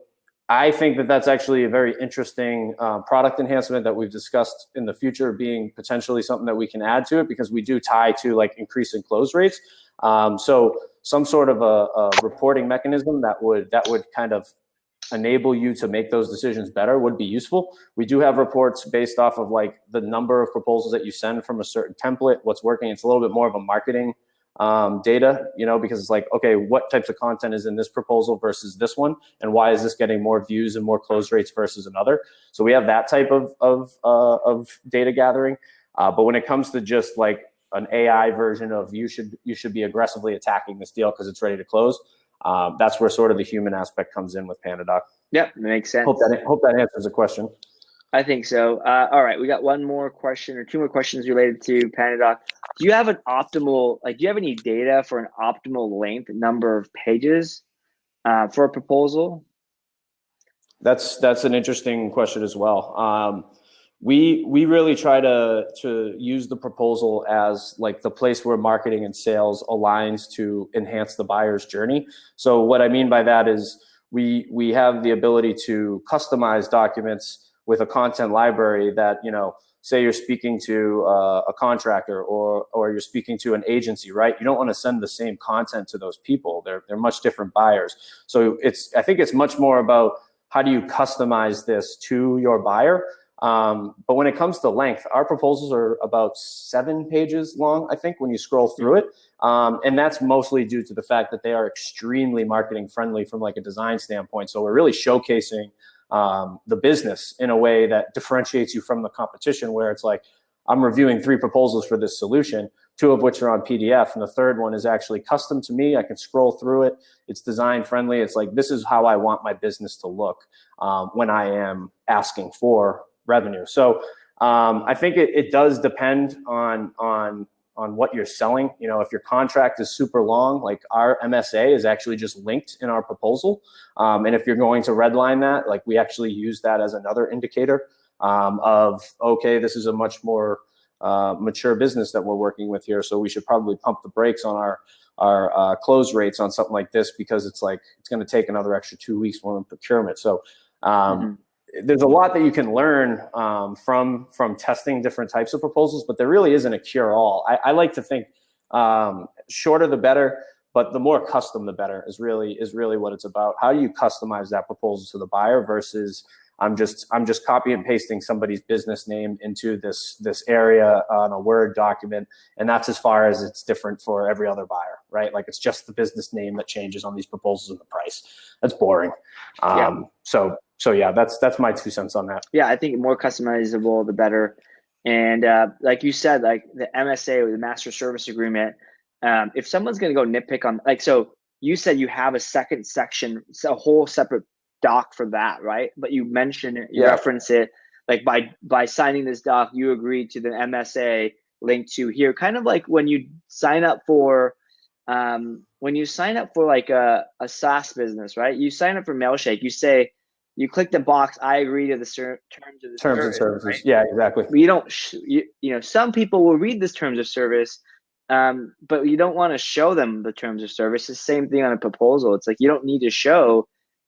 I think that that's actually a very interesting product enhancement that we've discussed in the future being potentially something that we can add to it, because we do tie to like increasing close rates. So some sort of a reporting mechanism that would kind of enable you to make those decisions better would be useful. We do have reports based off of like the number of proposals that you send from a certain template, what's working. It's a little bit more of a marketing data, because it's like, okay, what types of content is in this proposal versus this one, and why is this getting more views and more close rates versus another? So we have that type of data gathering. But when it comes to just like an AI version of you should be aggressively attacking this deal because it's ready to close, that's where sort of the human aspect comes in with PandaDoc. Yep, that makes sense. Hope that answers the question. I think so. All right, we got one more question or 2 more questions related to PandaDoc. Do you have an optimal, do you have any data for an optimal length number of pages for a proposal? That's an interesting question as well. We really try to use the proposal as like the place where marketing and sales aligns to enhance the buyer's journey. So what I mean by that is we have the ability to customize documents with a content library that, say you're speaking to a contractor or you're speaking to an agency, right? You don't want to send the same content to those people. They're much different buyers. So I think it's much more about how do you customize this to your buyer. But when it comes to length, our proposals are about 7 pages long, I think, when you scroll through it. And that's mostly due to the fact that they are extremely marketing friendly from like a design standpoint. So we're really showcasing the business in a way that differentiates you from the competition, where it's like, I'm reviewing 3 proposals for this solution, 2 of which are on PDF, and the third one is actually custom to me. I can scroll through it. It's design friendly. It's like, this is how I want my business to look when I am asking for revenue. So I think it does depend on what you're selling. You know, if your contract is super long, like our MSA is actually just linked in our proposal. And if you're going to redline that, like we actually use that as another indicator of, okay, this is a much more mature business that we're working with here. So we should probably pump the brakes on our close rates on something like this, because it's like, it's going to take another extra 2 weeks when we're in procurement. So there's a lot that you can learn from testing different types of proposals, but there really isn't a cure-all. I like to think shorter the better, but the more custom the better is really what it's about. How do you customize that proposal to the buyer versus I'm just copy and pasting somebody's business name into this area on a Word document, and that's as far as it's different for every other buyer, right? Like it's just the business name that changes on these proposals and the price. That's boring. So yeah, that's my 2 cents on that. Yeah, I think more customizable, the better. And like you said, like the MSA or the Master Service Agreement, if someone's going to go nitpick on, like, so you said you have a second section, a whole separate doc for that, right? But you mentioned it, you reference it, like by signing this doc, you agree to the MSA link to here, kind of like when you sign up for like a SaaS business, right? You sign up for Mailshake, you click the box, I agree to the terms of the terms and services. Right? Yeah, exactly. But you don't, you know, some people will read this terms of service, but you don't want to show them the terms of service. It's the same thing on a proposal. It's like, you don't need to show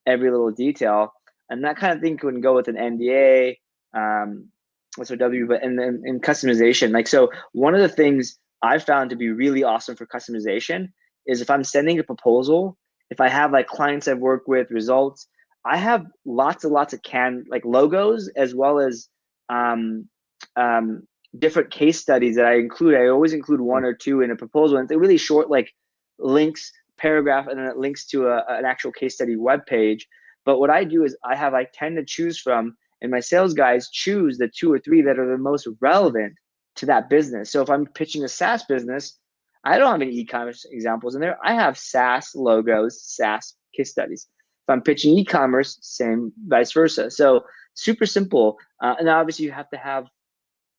every little detail, and that kind of thing can go with an NDA, SOW, but and then in customization. Like, so one of the things I've found to be really awesome for customization is if I'm sending a proposal, if I have like clients I've worked with, results, I have lots of like logos, as well as different case studies that I include. I always include 1 or 2 in a proposal, and it's really short, like links, paragraph, and then it links to an actual case study web page. But what I do is I have like 10 to choose from, and my sales guys choose the 2 or 3 that are the most relevant to that business. So if I'm pitching a SaaS business, I don't have any e-commerce examples in there. I have SaaS logos, SaaS case studies. If I'm pitching e-commerce, same, vice versa. So super simple. And obviously you have to have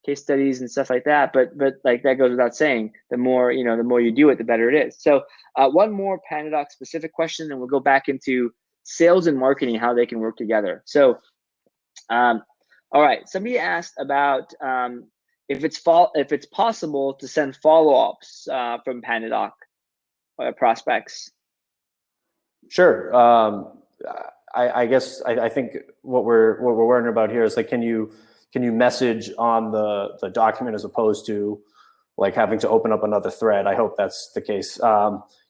case studies and stuff like that, but like that goes without saying. The more you do it, the better it is. So one more Panadoc specific question, and we'll go back into sales and marketing, how they can work together. So all right, somebody asked about if it's possible to send follow-ups from Panadoc prospects. Sure. I guess I think what we're worrying about here is like, can you message on the document as opposed to like having to open up another thread? I hope that's the case.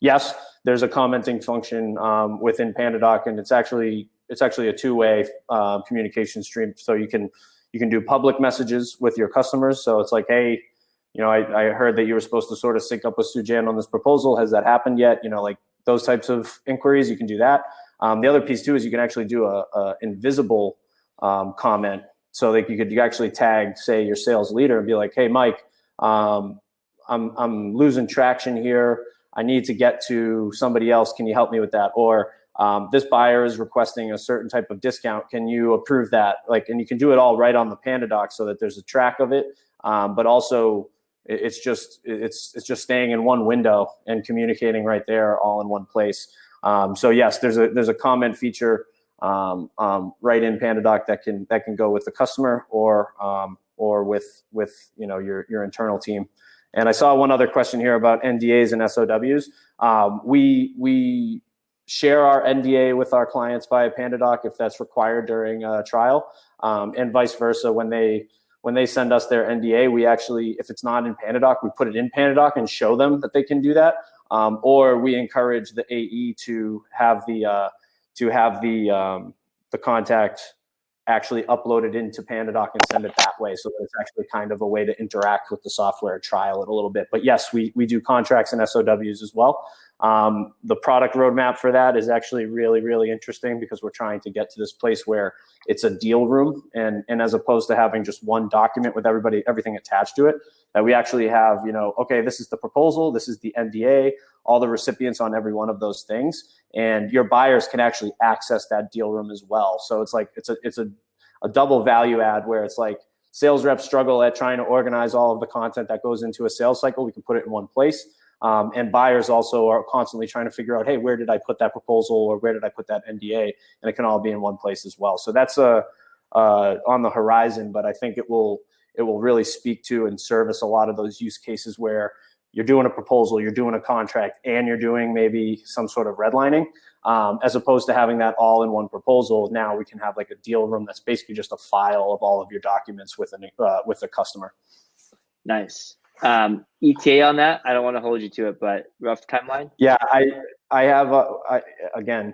Yes, there's a commenting function within Panadoc, and it's actually a 2-way communication stream. So you can do public messages with your customers. So it's like, hey, you know, I heard that you were supposed to sort of sync up with Sujan on this proposal. Has that happened yet? You know, like those types of inquiries, you can do that. The other piece too is you can actually do a invisible comment. So like you could actually tag, say, your sales leader and be like, hey, Mike, I'm losing traction here. I need to get to somebody else. Can you help me with that? Or this buyer is requesting a certain type of discount. Can you approve that? Like, and you can do it all right on the Panadoc so that there's a track of it. But also it's just staying in one window and communicating right there, all in one place. So yes, there's a comment feature right in Panadoc that can go with the customer or with you know your internal team. And I saw one other question here about NDAs and SOWs. We share our NDA with our clients via Panadoc if that's required during a trial, and vice versa. When they send us their NDA, we actually, if it's not in Panadoc, we put it in Panadoc and show them that they can do that. Or we encourage the AE to have the contact actually upload it into PandaDoc and send it that way. So that it's actually kind of a way to interact with the software and trial it a little bit. But yes, we do contracts and SOWs as well. The product roadmap for that is actually really, really interesting because we're trying to get to this place where it's a deal room, and as opposed to having just one document with everything attached to it, that we actually have, okay, this is the proposal, this is the NDA, all the recipients on every one of those things, and your buyers can actually access that deal room as well. So it's like it's a double value add where it's like sales reps struggle at trying to organize all of the content that goes into a sales cycle. We can put it in one place. And buyers also are constantly trying to figure out, hey, where did I put that proposal, or where did I put that NDA? And it can all be in one place as well. So that's on the horizon, but I think it will really speak to and service a lot of those use cases where you're doing a proposal, you're doing a contract, and you're doing maybe some sort of redlining, as opposed to having that all in one proposal. Now we can have like a deal room that's basically just a file of all of your documents with the customer. Nice. ETA on that? I don't want to hold you to it, but rough timeline? Yeah, I have, again,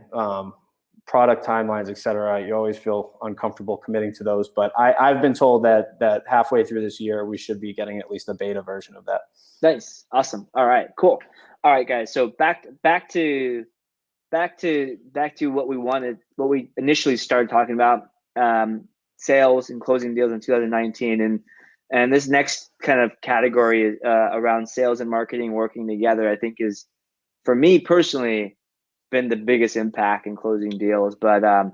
product timelines, et cetera. You always feel uncomfortable committing to those, but I've been told that halfway through this year, we should be getting at least a beta version of that. Nice. Awesome. All right, cool. All right, guys. So back to what we wanted, what we initially started talking about, sales and closing deals in 2019. And this next kind of category around sales and marketing working together, I think is, for me personally, been the biggest impact in closing deals. But I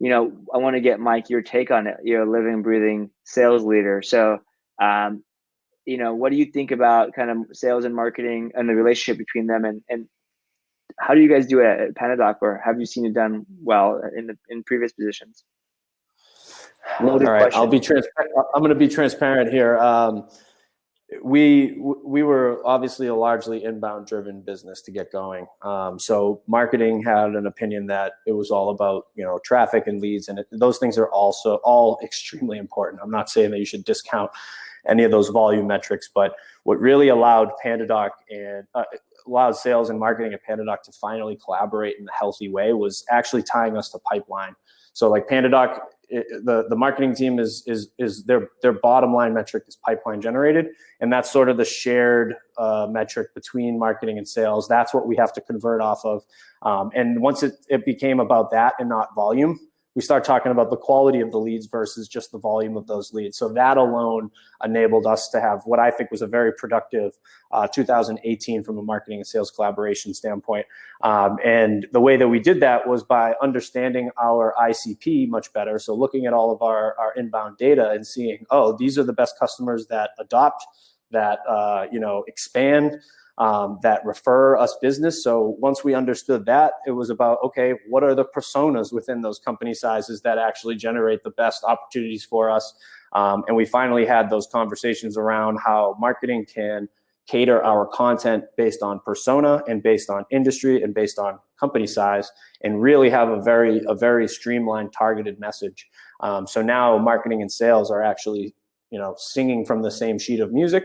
want to get, Mike, your take on it. You're a living, breathing sales leader. So what do you think about kind of sales and marketing and the relationship between them, and how do you guys do it at PandaDoc, or have you seen it done well in previous positions? Loaded question. I'll be transparent. I'm going to be transparent here. We were obviously a largely inbound driven business to get going. So marketing had an opinion that it was all about, traffic and leads, and those things are also all extremely important. I'm not saying that you should discount any of those volume metrics, but what really allowed PandaDoc and allowed sales and marketing at PandaDoc to finally collaborate in a healthy way was actually tying us to pipeline. So like PandaDoc, the marketing team is their bottom line metric is pipeline generated, and that's sort of the shared metric between marketing and sales. That's what we have to convert off of. And once it became about that and not volume, we start talking about the quality of the leads versus just the volume of those leads. So that alone enabled us to have what I think was a very productive 2018 from a marketing and sales collaboration standpoint. And the way that we did that was by understanding our ICP much better. So looking at all of our inbound data and seeing, oh, these are the best customers that adopt, that expand, that refer us business. So once we understood that, it was about, okay, what are the personas within those company sizes that actually generate the best opportunities for us? And we finally had those conversations around how marketing can cater our content based on persona and based on industry and based on company size, and really have a very streamlined, targeted message. So now marketing and sales are actually, singing from the same sheet of music,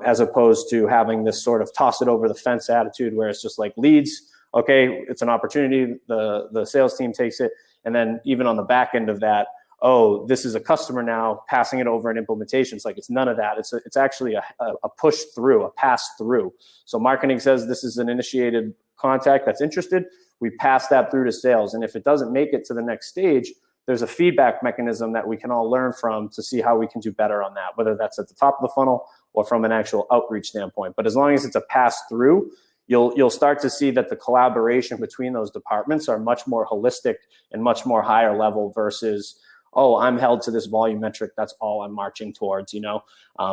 as opposed to having this sort of toss it over the fence attitude where it's just like leads, okay, it's an opportunity, the sales team takes it, and then even on the back end of that, oh, this is a customer now, passing it over an implementation. It's like, it's none of that. It's actually a push through, a pass through. So marketing says this is an initiated contact that's interested. We pass that through to sales. And if it doesn't make it to the next stage, there's a feedback mechanism that we can all learn from to see how we can do better on that, whether that's at the top of the funnel or from an actual outreach standpoint. But as long as it's a pass through, you'll start to see that the collaboration between those departments are much more holistic and much more higher level versus, oh, I'm held to this volume metric, that's all I'm marching towards,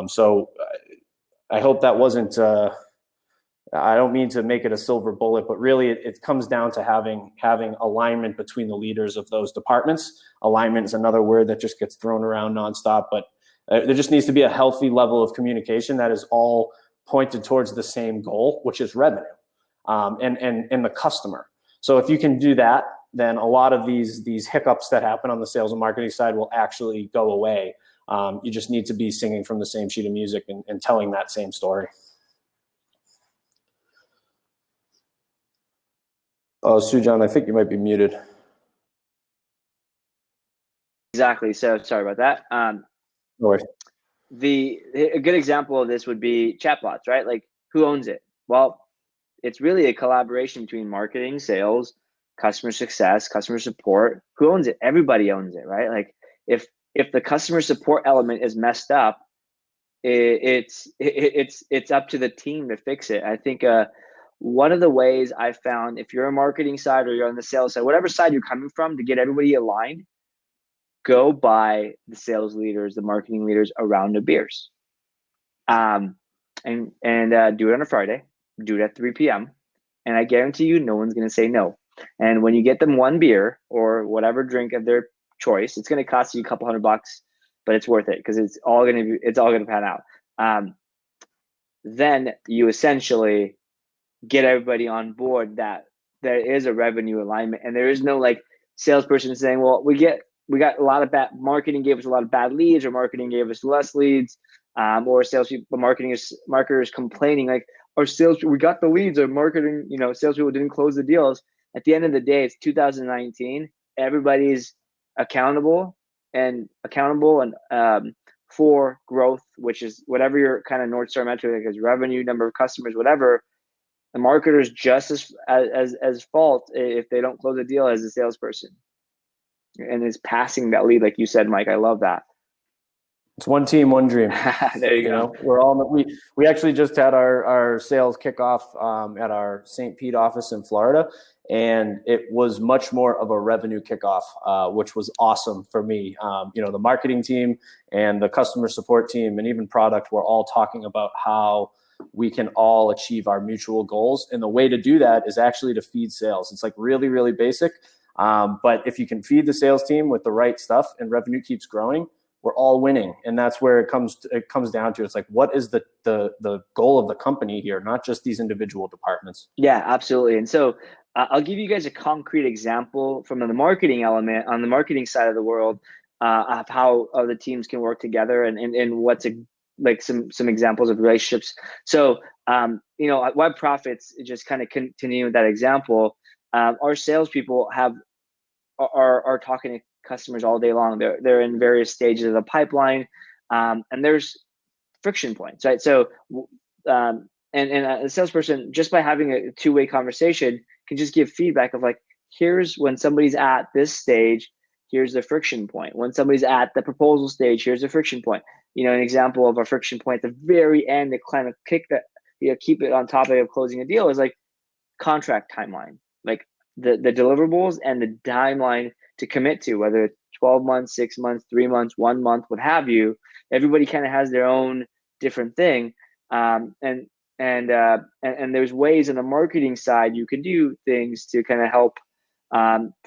So I hope that wasn't, I don't mean to make it a silver bullet, but really it comes down to having alignment between the leaders of those departments. Alignment is another word that just gets thrown around nonstop, but there just needs to be a healthy level of communication that is all pointed towards the same goal, which is revenue, and the customer. So if you can do that, then a lot of these hiccups that happen on the sales and marketing side will actually go away. You just need to be singing from the same sheet of music and telling that same story. Oh, Sujan, I think you might be muted. exactly. So sorry about that. No worries. A good example of this would be chatbots, right? Like, who owns it? Well, it's really a collaboration between marketing, sales, customer success, customer support. Who owns it? Everybody owns it, right? Like, if the customer support element is messed up, it's up to the team to fix it. I think one of the ways I found, if you're a marketing side or you're on the sales side, whatever side you're coming from, to get everybody aligned, go buy the sales leaders, the marketing leaders a round of beers, and do it on a Friday. Do it at 3 p.m. And I guarantee you, no one's going to say no. And when you get them one beer or whatever drink of their choice, it's going to cost you a couple $100, but it's worth it because it's all going to pan out. Then you essentially get everybody on board that there is a revenue alignment, and there is no like salesperson saying, well, we got a lot of bad marketing, gave us a lot of bad leads, or marketing gave us less leads, or salespeople, marketers complaining like, our sales, we got the leads, our marketing, salespeople didn't close the deals. At the end of the day, it's 2019. Everybody's accountable and for growth, which is whatever your kind of North Star metric is, revenue, number of customers, whatever. The marketer's just as fault if they don't close a deal as a salesperson, and is passing that lead, like you said, Mike. I love that. It's one team, one dream. There you go. We're all we actually just had our sales kickoff at our St. Pete office in Florida, and it was much more of a revenue kickoff, which was awesome for me. The marketing team and the customer support team and even product were all talking about how we can all achieve our mutual goals, and the way to do that is actually to feed sales. It's like really, really basic, but if you can feed the sales team with the right stuff and revenue keeps growing, we're all winning. And that's where it comes down to. It's like, what is the goal of the company here, not just these individual departments? Yeah, absolutely. And so I'll give you guys a concrete example from the marketing element on the marketing side of the world, of how the teams can work together, and what's some examples of relationships. So, at Web Profits, just kind of continuing with that example, our salespeople are talking to customers all day long. They're in various stages of the pipeline, and there's friction points, right? So, and a salesperson, just by having a two-way conversation, can just give feedback of like, here's when somebody's at this stage, here's the friction point. When somebody's at the proposal stage, here's the friction point. An example of a friction point at the very end to kind of keep it on topic of closing a deal is like contract timeline, like the deliverables and the timeline to commit to, whether it's 12 months, 6 months, 3 months, 1 month, what have you. Everybody kind of has their own different thing. And there's ways on the marketing side you can do things to kind of help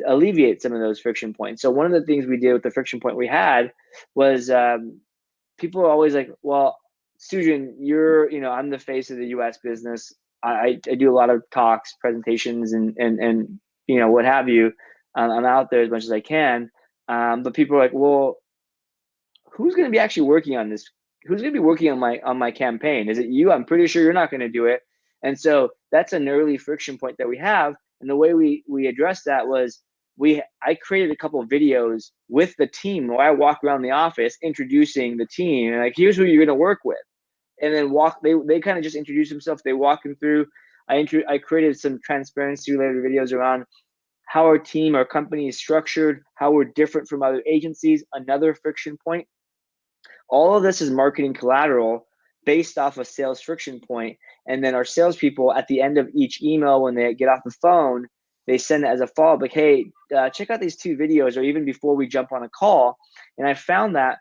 alleviate some of those friction points. So one of the things we did with the friction point we had was, people are always like, well, Sujin, I'm the face of the US business. I do a lot of talks, presentations, and what have you. I'm out there as much as I can. But people are like, well, who's going to be actually working on this? Who's going to be working on my campaign? Is it you? I'm pretty sure you're not going to do it. And so that's an early friction point that we have. And the way we addressed that was I created a couple of videos with the team where I walk around the office introducing the team and like, here's who you're going to work with. And then they kind of just introduce themselves. They walk them through. I created some transparency related videos around how our team, our company is structured, how we're different from other agencies, another friction point. All of this is marketing collateral based off a sales friction point. And then our salespeople at the end of each email, when they get off the phone, they send it as a follow-up, like, hey, check out these 2 videos, or even before we jump on a call. And I found that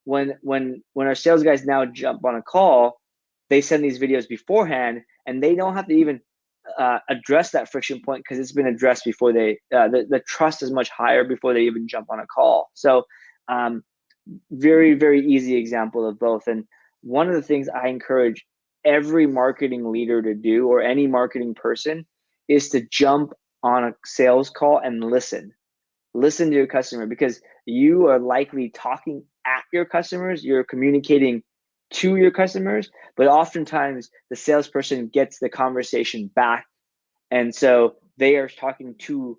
when our sales guys now jump on a call, they send these videos beforehand, and they don't have to even address that friction point because it's been addressed before the trust is much higher before they even jump on a call. So very, very easy example of both. And one of the things I encourage every marketing leader to do, or any marketing person, is to jump on a sales call and listen to your customer, because you are likely talking at your customers, you're communicating to your customers, but oftentimes the salesperson gets the conversation back. And so they are talking to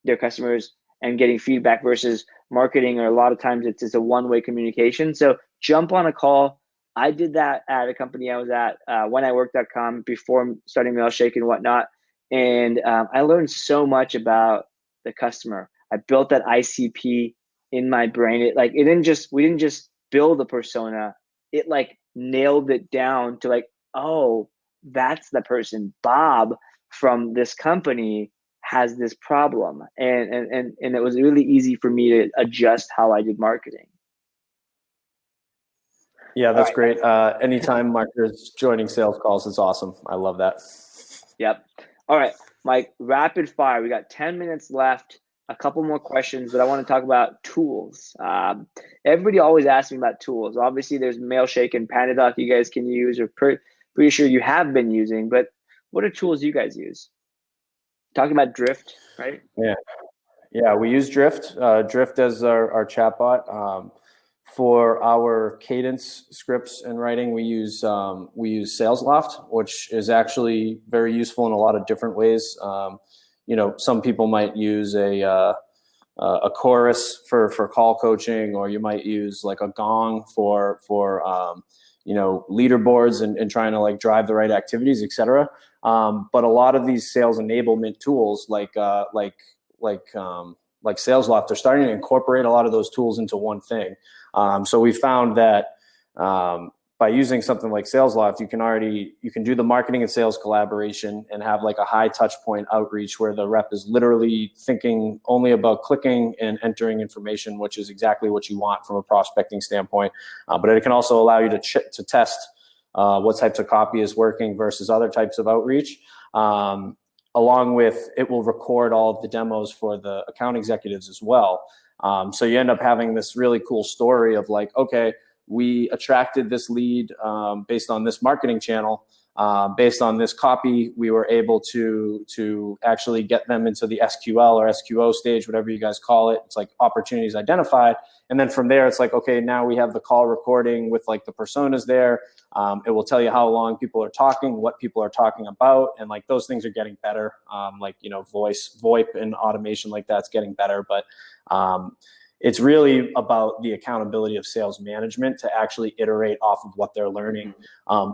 their customers and getting feedback versus marketing, or a lot of times it's a one-way communication. So jump on a call. I did that at a company I was at, wheniwork.com, before starting Mailshake and whatnot. And I learned so much about the customer. I built that ICP in my brain. We didn't just build a persona. It like nailed it down to like, oh, that's the person. Bob from this company has this problem. And it was really easy for me to adjust how I did marketing. Yeah, that's great. Anytime marketers joining sales calls, it's awesome. I love that. Yep. All right, Mike, rapid fire. We got 10 minutes left. A couple more questions, but I want to talk about tools. Everybody always asks me about tools. Obviously, there's Mailshake and PandaDoc you guys can use, or pretty sure you have been using, but what are tools you guys use? Talking about Drift, right? Yeah, we use Drift. Drift as our chatbot. For our cadence scripts and writing, we use SalesLoft, which is actually very useful in a lot of different ways. Some people might use a chorus for call coaching, or you might use like a gong for leaderboards and trying to like drive the right activities, etc. But a lot of these sales enablement tools, like SalesLoft, they're starting to incorporate a lot of those tools into one thing. So we found that by using something like SalesLoft, you can do the marketing and sales collaboration and have like a high touch point outreach where the rep is literally thinking only about clicking and entering information, which is exactly what you want from a prospecting standpoint. But it can also allow you to test what types of copy is working versus other types of outreach. Along with, it will record all of the demos for the account executives as well. So you end up having this really cool story of like, okay, we attracted this lead based on this marketing channel. Based on this copy, we were able to actually get them into the SQL or SQO stage, whatever you guys call it. It's like opportunities identified. And then from there, it's like, okay, now we have the call recording with like the personas there. It will tell you how long people are talking, what people are talking about. And like those things are getting better. VoIP and automation like that's getting better. But it's really about the accountability of sales management to actually iterate off of what they're learning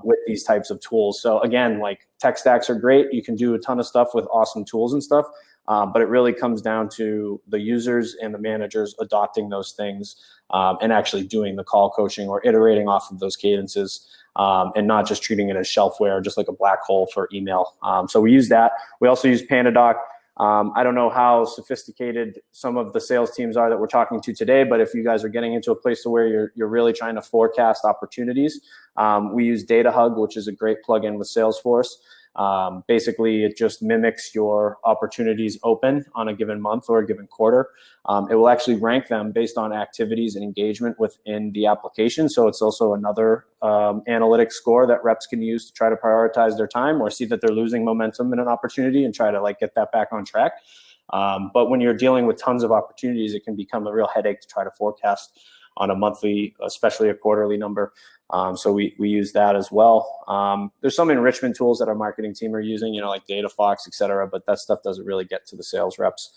with these types of tools. So again, like tech stacks are great. You can do a ton of stuff with awesome tools and stuff, but it really comes down to the users and the managers adopting those things and actually doing the call coaching or iterating off of those cadences and not just treating it as shelfware, just like a black hole for email. So we use that. We also use PandaDoc. I don't know how sophisticated some of the sales teams are that we're talking to today, but if you guys are getting into a place to where you're really trying to forecast opportunities, we use DataHug, which is a great plugin with Salesforce. Basically, it just mimics your opportunities open on a given month or a given quarter. It will actually rank them based on activities and engagement within the application. So it's also another analytic score that reps can use to try to prioritize their time or see that they're losing momentum in an opportunity and try to like get that back on track. But when you're dealing with tons of opportunities, it can become a real headache to try to forecast on a monthly, especially a quarterly number. So we use that as well. There's some enrichment tools that our marketing team are using, like DataFox, et cetera, but that stuff doesn't really get to the sales reps.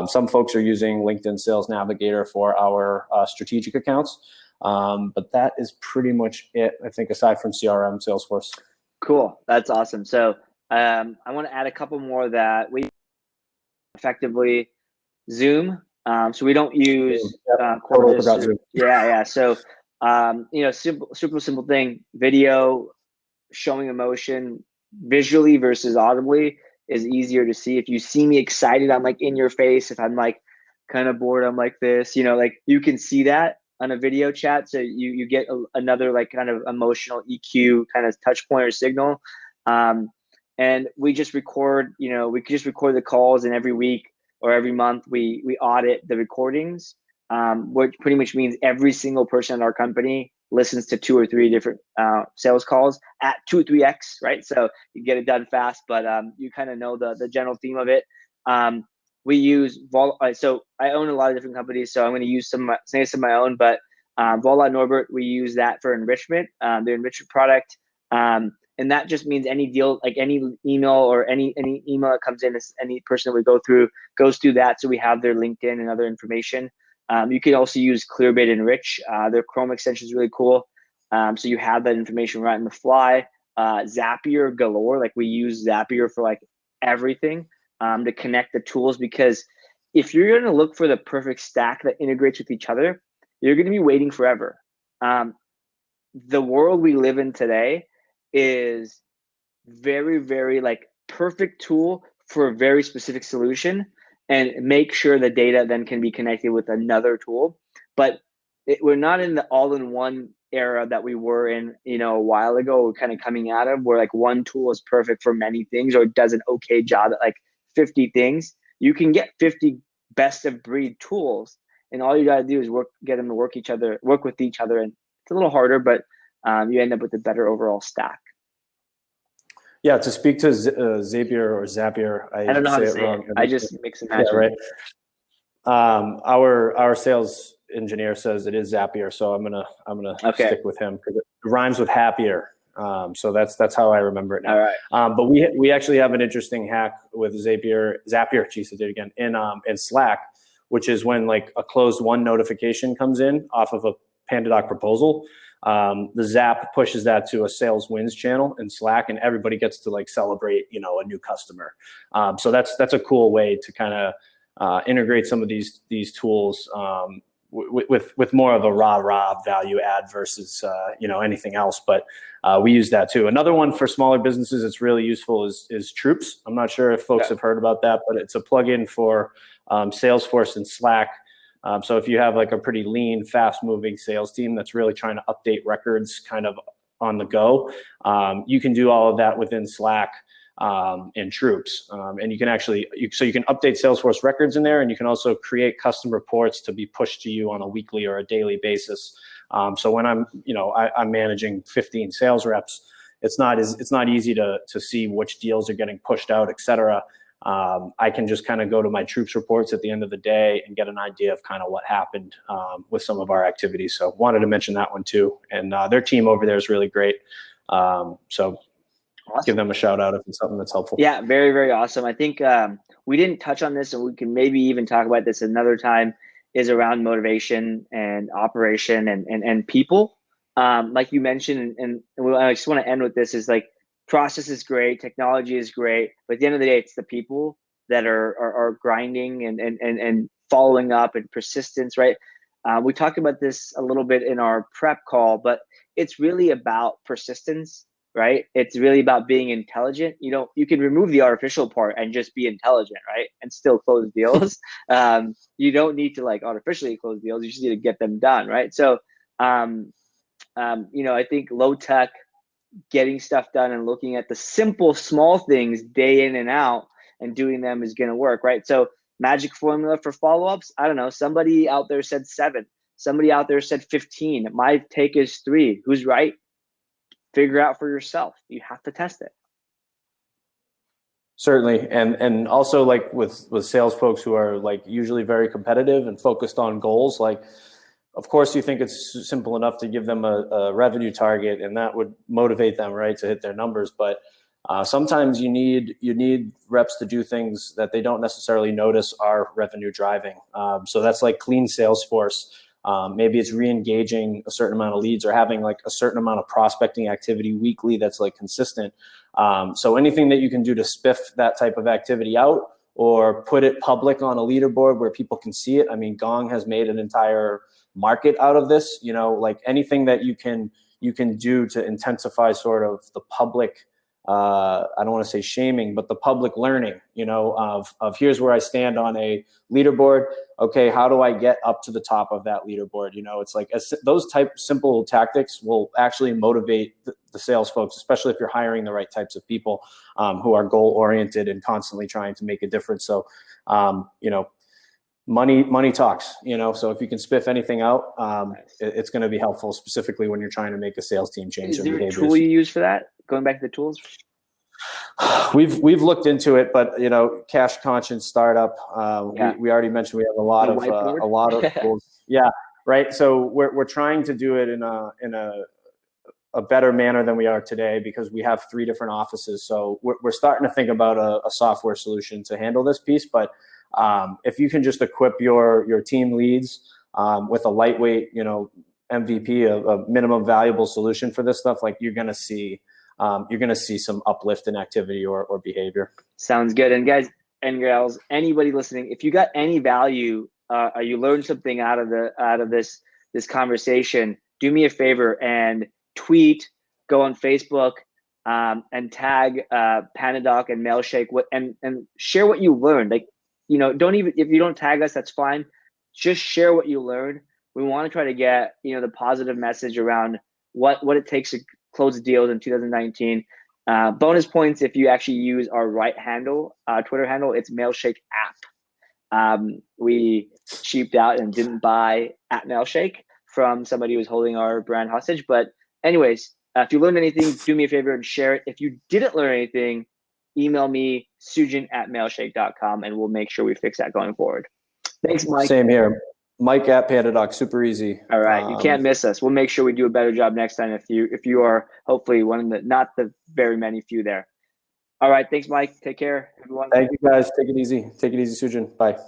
Some folks are using LinkedIn Sales Navigator for our strategic accounts. But that is pretty much it, I think, aside from CRM, Salesforce. Cool. That's awesome. So I want to add a couple more that we effectively Zoom. So we don't use Chorus. Yeah. So super simple thing. Video showing emotion visually versus audibly is easier to see. If you see me excited, I'm like in your face. If I'm like kind of bored, I'm like this. Like you can see that on a video chat, so you get another like kind of emotional EQ kind of touch point or signal. And we just record. We could just record the calls, and every week or every month we audit the recordings, which pretty much means every single person in our company listens to 2 or 3 different sales calls at 2 or 3x, right? So you get it done fast, but you kind of know the general theme of it. We use so I own a lot of different companies, so I'm going to use some of my own, but Voila Norbert, we use that for enrichment, the enrichment product. And that just means any deal, like any email or any email that comes in, any person that we go through goes through that. So we have their LinkedIn and other information. You can also use Clearbait Enrich. Their Chrome extension is really cool. So you have that information right in the fly. Zapier galore. Like we use Zapier for like everything to connect the tools, because if you're going to look for the perfect stack that integrates with each other, you're going to be waiting forever. The world we live in today is very, very like perfect tool for a very specific solution, and make sure the data then can be connected with another tool. But we're not in the all-in-one era that we were in, a while ago. We're kind of coming out of where like one tool is perfect for many things, or it does an okay job at like 50 things. You can get 50 best of breed tools, and all you got to do is get them to work with each other. And it's a little harder, but you end up with a better overall stack. Yeah, to speak to Zapier or Zapier, I don't know how to say it. I just mix and match. Yeah, right. Our sales engineer says it is Zapier, so I'm gonna stick with him because it rhymes with happier. So that's how I remember it now. All right. But we actually have an interesting hack with Zapier. Geez, I did it again in Slack, which is when like a closed won notification comes in off of a PandaDoc proposal. The Zap pushes that to a sales wins channel in Slack, and everybody gets to like celebrate, a new customer. So that's a cool way to kind of integrate some of these tools with more of a rah value add versus anything else. But we use that too. Another one for smaller businesses that's really useful is Troops. I'm not sure if folks have heard about that, but it's a plugin for Salesforce and Slack. So if you have like a pretty lean, fast-moving sales team that's really trying to update records kind of on the go, you can do all of that within Slack and Troops. And you can actually, so you can update Salesforce records in there, and you can also create custom reports to be pushed to you on a weekly or a daily basis. So when I'm managing 15 sales reps, it's not easy to see which deals are getting pushed out, et cetera. I can just kind of go to my Troops reports at the end of the day and get an idea of kind of what happened with some of our activities. So wanted to mention that one too. And their team over there is really great. So awesome. Give them a shout out if it's something that's helpful. Yeah, very, very awesome. I think we didn't touch on this, and we can maybe even talk about this another time, is around motivation and operation and people. Like you mentioned, and I just want to end with this, is like, process is great, technology is great, but at the end of the day, it's the people that are grinding and following up, and persistence, right? We talked about this a little bit in our prep call, but it's really about persistence, right? It's really about being intelligent. You can remove the artificial part and just be intelligent, right? And still close deals. You don't need to like artificially close deals. You just need to get them done, right? So, I think low tech, getting stuff done and looking at the simple small things day in and out and doing them is going to work, right? So magic formula for follow-ups, I don't know, somebody out there said 7, somebody out there said 15. My take is 3. Who's right? Figure out for yourself. You have to test it. Certainly. And also like with sales folks who are like usually very competitive and focused on goals, like, of course, you think it's simple enough to give them a revenue target, and that would motivate them, right, to hit their numbers. But sometimes you need reps to do things that they don't necessarily notice are revenue driving. So that's like clean Salesforce. Maybe it's re-engaging a certain amount of leads, or having like a certain amount of prospecting activity weekly that's like consistent. So anything that you can do to spiff that type of activity out, or put it public on a leaderboard where people can see it. I mean, Gong has made an entire market out of this, like anything that you can do to intensify sort of the public, I don't want to say shaming, but the public learning, of here's where I stand on a leaderboard. Okay, how do I get up to the top of that leaderboard? It's like those type simple tactics will actually motivate the sales folks, especially if you're hiring the right types of people who are goal oriented and constantly trying to make a difference. So, money talks, so if you can spiff anything out, it's going to be helpful, specifically when you're trying to make a sales team change their behaviors. Is there a tool you use for that? Going back to the tools? We've looked into it, but cash conscious startup. We already mentioned we have a lot of tools. Yeah, right. So we're trying to do it in a a better manner than we are today because we have 3 different offices. So we're starting to think about a software solution to handle this piece. But if you can just equip your team leads with a lightweight, MVP, a minimum valuable solution for this stuff, like you're going to see some uplift in activity or behavior. Sounds good. And guys and gals, anybody listening, if you got any value, or you learned something out of this conversation, do me a favor and tweet, go on Facebook, and tag Panadoc and Mailshake, and share what you learned. Like, don't even, if you don't tag us, that's fine. Just share what you learned. We want to try to get the positive message around what it takes to close deals in 2019. Bonus points if you actually use our right handle, Twitter handle. It's Mailshake app. We cheaped out and didn't buy at Mailshake from somebody who was holding our brand hostage. But anyways, if you learned anything, do me a favor and share it. If you didn't learn anything, email me, sujin@mailshake.com, and we'll make sure we fix that going forward. Thanks, Mike. Same here. Mike at Panadoc, super easy. All right, you can't miss us. We'll make sure we do a better job next time if you are hopefully one of the, not the very many few there. All right, thanks, Mike. Take care, everyone. Thank you, guys. Take it easy. Take it easy, Sujin. Bye.